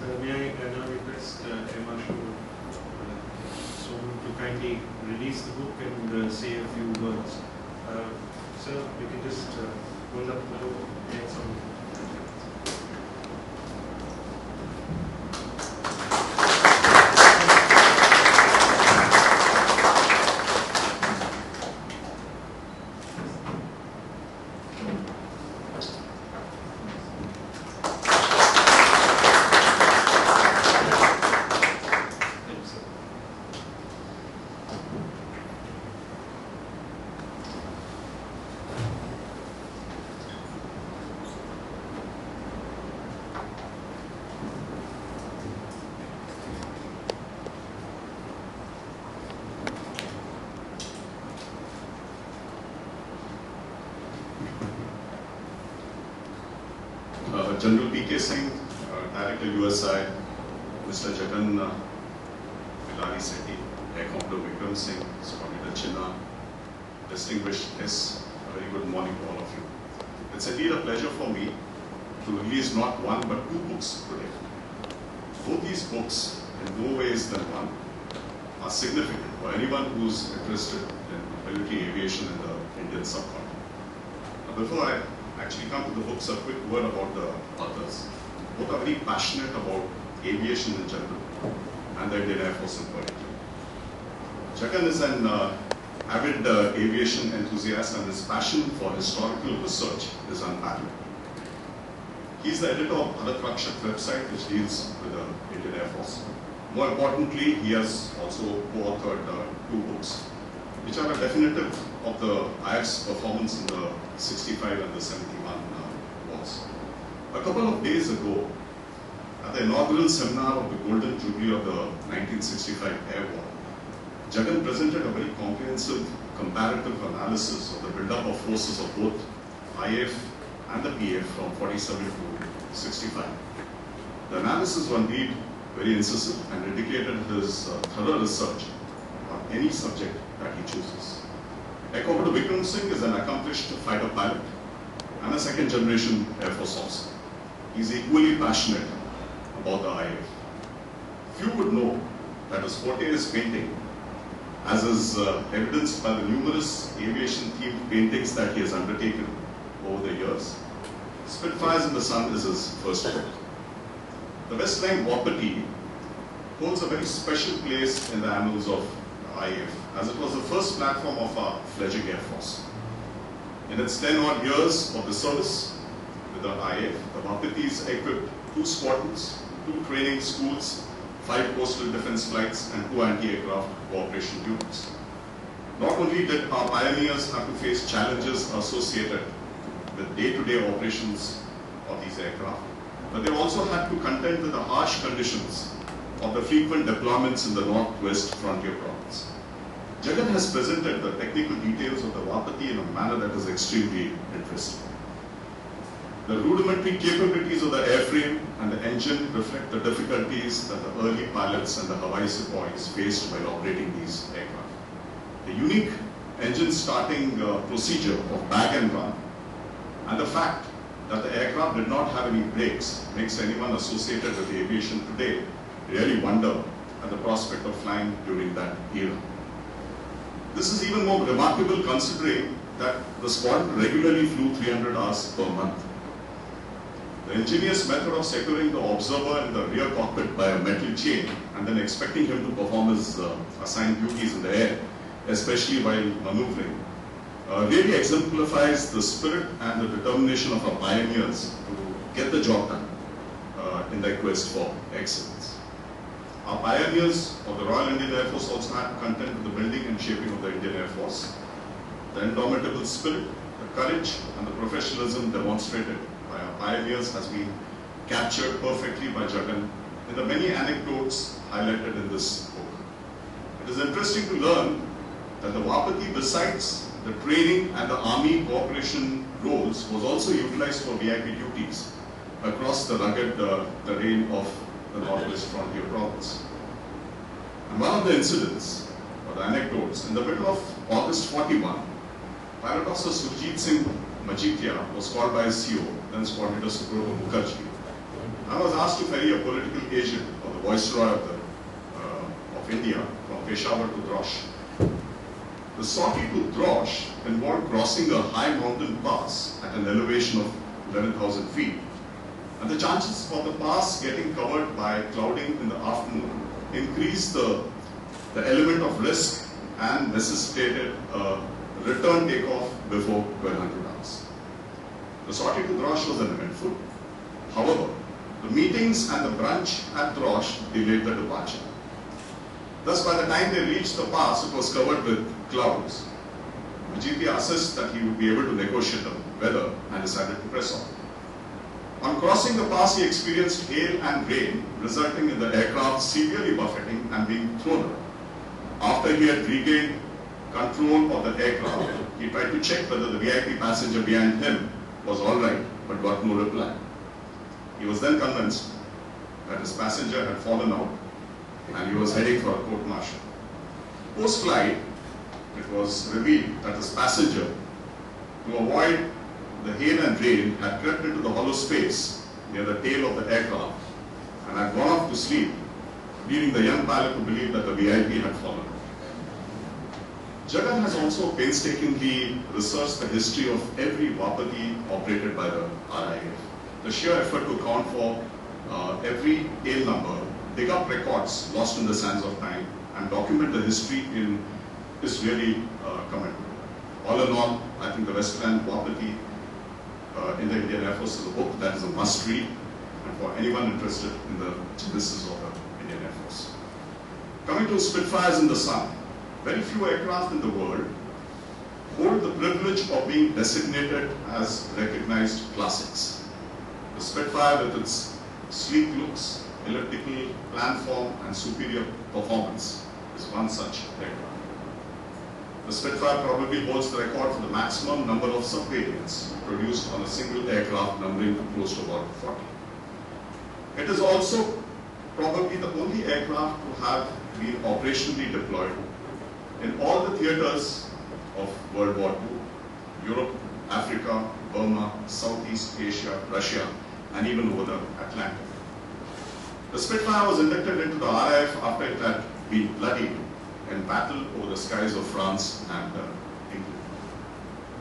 May I now request Marshal Soman to kindly release the book and say a few words. Sir, you can just hold up the book and some. General P.K. Singh, Director USI, Mr. Jagan Bilari Sethi, Air Commodore Vikram Singh, Coordinator Chinna, distinguished guests, a very good morning to all of you. It's indeed a pleasure for me to release not one but two books today. Both these books, in more ways than one, are significant for anyone who's interested in military aviation in the Indian subcontinent. Now, before I actually come to the books, a quick word about the authors. Both are very passionate about aviation in general and the Indian Air Force in particular. Jagan is an avid aviation enthusiast, and his passion for historical research is unparalleled. He's the editor of Bharat Rakshak website, which deals with the Indian Air Force. More importantly, he has also co-authored two books, which are a definitive of the IF's performance in the 65 and the 71 wars. A couple of days ago, at the inaugural seminar of the Golden Jubilee of the 1965 Air War, Jagan presented a very comprehensive comparative analysis of the build-up of forces of both IF and the PF from 47 to 65. The analysis was indeed very incisive and indicated his thorough research on any subject that he chooses. Air Commodore Vikram Singh is an accomplished fighter pilot and a second-generation Air Force officer. He's equally passionate about the IF. Few would know that his forte is painting, as is evidenced by the numerous aviation-themed paintings that he has undertaken over the years. Spitfires in the Sun is his first book. The Westline Wapiti holds a very special place in the annals of IF, as it was the first platform of our fledgling Air Force. In its 10-odd years of the service with the IF, the Wapitis equipped 2 squadrons, 2 training schools, 5 coastal defense flights, and 2 anti-aircraft cooperation units. Not only did our pioneers have to face challenges associated with day-to-day operations of these aircraft, but they also had to contend with the harsh conditions of the frequent deployments in the northwest frontier province. Jagan has presented the technical details of the Wapiti in a manner that is extremely interesting. The rudimentary capabilities of the airframe and the engine reflect the difficulties that the early pilots and the Hawaii sepoys faced while operating these aircraft. The unique engine starting procedure of bag and run, and the fact that the aircraft did not have any brakes, makes anyone associated with aviation today really wonder at the prospect of flying during that era. This is even more remarkable considering that the squadron regularly flew 300 hours per month. The ingenious method of securing the observer in the rear cockpit by a metal chain and then expecting him to perform his assigned duties in the air, especially while maneuvering, really exemplifies the spirit and the determination of our pioneers to get the job done in their quest for excellence. Our pioneers of the Royal Indian Air Force also had to contend with the building and shaping of the Indian Air Force. The indomitable spirit, the courage, and the professionalism demonstrated by our pioneers has been captured perfectly by Jagan in the many anecdotes highlighted in this book. It is interesting to learn that the Wapiti, besides the training and the army cooperation roles, was also utilized for VIP duties across the rugged terrain of the northwest frontier province. And one of the incidents, or the anecdotes, in the middle of August 41, Pilot Officer Surjit Singh Majithia was called by his CO, then Coordinator Subrata Mukherjee, I was asked to ferry a political agent or the viceroy of India from Peshawar to Drosh. The sortie to Drosh involved crossing a high mountain pass at an elevation of 11,000 feet. And the chances for the pass getting covered by clouding in the afternoon increased the element of risk and necessitated a return takeoff before 1200 hours. The sortie to Drosh was uneventful. However, the meetings and the brunch at Drosh delayed the departure. Thus, by the time they reached the pass, it was covered with clouds. Vijay assessed that he would be able to negotiate the weather and decided to press on. On crossing the pass, he experienced hail and rain, resulting in the aircraft severely buffeting and being thrown out. After he had regained control of the aircraft, he tried to check whether the VIP passenger behind him was all right, but got no reply. He was then convinced that his passenger had fallen out and he was heading for a court-martial. Post-flight, it was revealed that his passenger, to avoid the hail and rain, had crept into the hollow space near the tail of the aircraft and had gone off to sleep, leading the young pilot to believe that the VIP had fallen. Jagan has also painstakingly researched the history of every Vapati operated by the RIF. The sheer effort to account for every tail number, dig up records lost in the sands of time, and document the history is really commendable. All in all, I think the Westland Vapati in the Indian Air Force is a book that is a must read, and for anyone interested in the genesis of the Indian Air Force. Coming to Spitfires in the sun, very few aircraft in the world hold the privilege of being designated as recognized classics. The Spitfire, with its sleek looks, elliptical planform, and superior performance, is one such aircraft. The Spitfire probably holds the record for the maximum number of subvariants produced on a single aircraft, numbering close to about 40. It is also probably the only aircraft to have been operationally deployed in all the theaters of World War II, Europe, Africa, Burma, Southeast Asia, Russia, and even over the Atlantic. The Spitfire was inducted into the RAF after it had been bloodied in battle over the skies of France and England.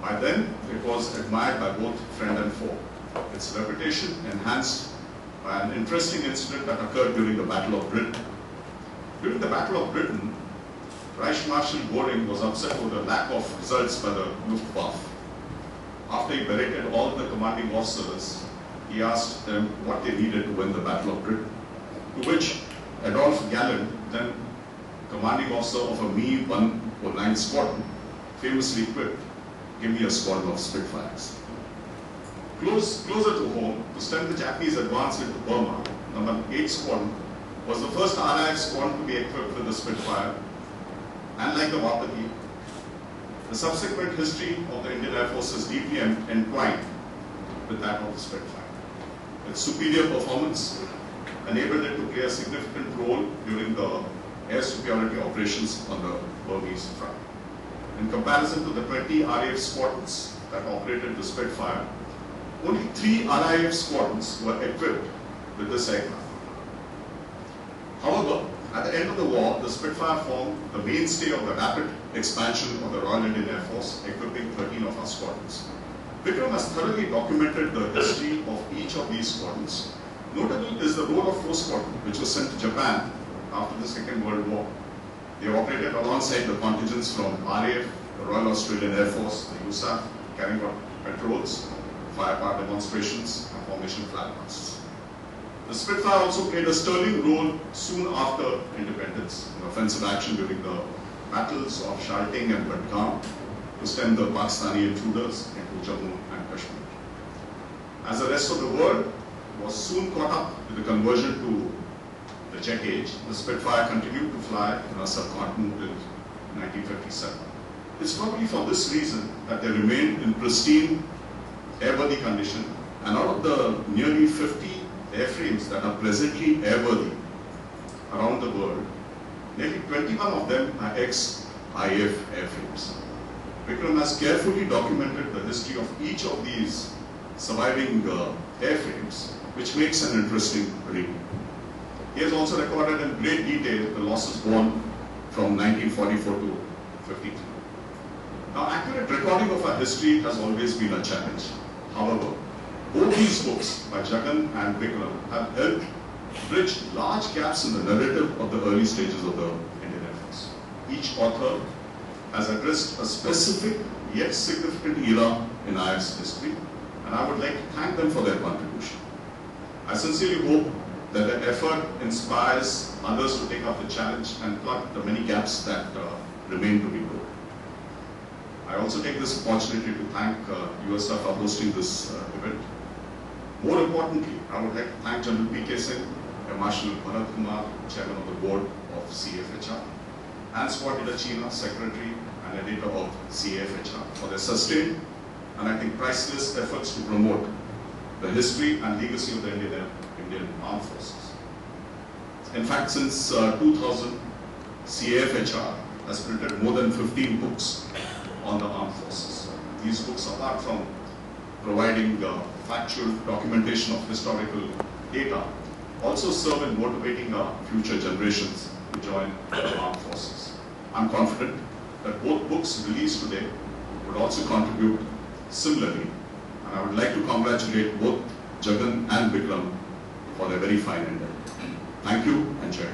By then, it was admired by both friend and foe. Its reputation enhanced by an interesting incident that occurred during the Battle of Britain. During the Battle of Britain, Reich Marshal Goring was upset over the lack of results by the Luftwaffe. After he berated all the commanding officers, he asked them what they needed to win the Battle of Britain. To which Adolf Galland, then commanding officer of a Me 109 squadron, famously quipped, "Give me a squadron of Spitfires." Closer to home, to stem the Japanese advance into Burma, number 8 squadron was the first RAF squadron to be equipped with the Spitfire. And like the Vapati, the subsequent history of the Indian Air Force is deeply entwined with that of the Spitfire. Its superior performance enabled it to play a significant role during the air superiority operations on the Burmese front. In comparison to the 20 RAF squadrons that operated the Spitfire, only 3 RAF squadrons were equipped with this aircraft. However, at the end of the war, the Spitfire formed the mainstay of the rapid expansion of the Royal Indian Air Force, equipping 13 of our squadrons. Vikram has thoroughly documented the history of each of these squadrons. Notable is the role of 4 Squadron, which was sent to Japan after the Second World War. They operated alongside the contingents from RAF, the Royal Australian Air Force, the USI, carrying out patrols, firepower demonstrations, and formation flag masts. The Spitfire also played a sterling role soon after independence in offensive action during the battles of Shalting and Badgaon to stem the Pakistani intruders into Jammu and Kashmir. As the rest of the world was soon caught up with the conversion to the jet age, the Spitfire continued to fly in our subcontinent till 1957. It's probably for this reason that they remained in pristine airworthy condition, and out of the nearly 50 airframes that are presently airworthy around the world, nearly 21 of them are ex-IF airframes. Vikram has carefully documented the history of each of these surviving airframes, which makes an interesting read. He has also recorded in great detail the losses borne from 1944 to 53. Now, accurate recording of our history has always been a challenge. However, both these books by Jagan and Vikram have helped bridge large gaps in the narrative of the early stages of the Indian efforts. Each author has addressed a specific yet significant era in IF's history, and I would like to thank them for their contribution. I sincerely hope that the effort inspires others to take up the challenge and plug the many gaps that remain to be filled. I also take this opportunity to thank USI for hosting this event. More importantly, I would like to thank General P.K. Singh, Marshal Bharat Kumar, Chairman of the Board of CFHR, and Swati China, Secretary and Editor of CFHR, for their sustained and I think priceless efforts to promote the history and legacy of the Indian Armed Forces. In fact, since 2000, CAFHR has printed more than 15 books on the armed forces. These books, apart from providing factual documentation of historical data, also serve in motivating our future generations to join the armed forces. I'm confident that both books released today would also contribute similarly, and I would like to congratulate both Jagan and Vikram for their very fine endeavor. Thank you and Jai.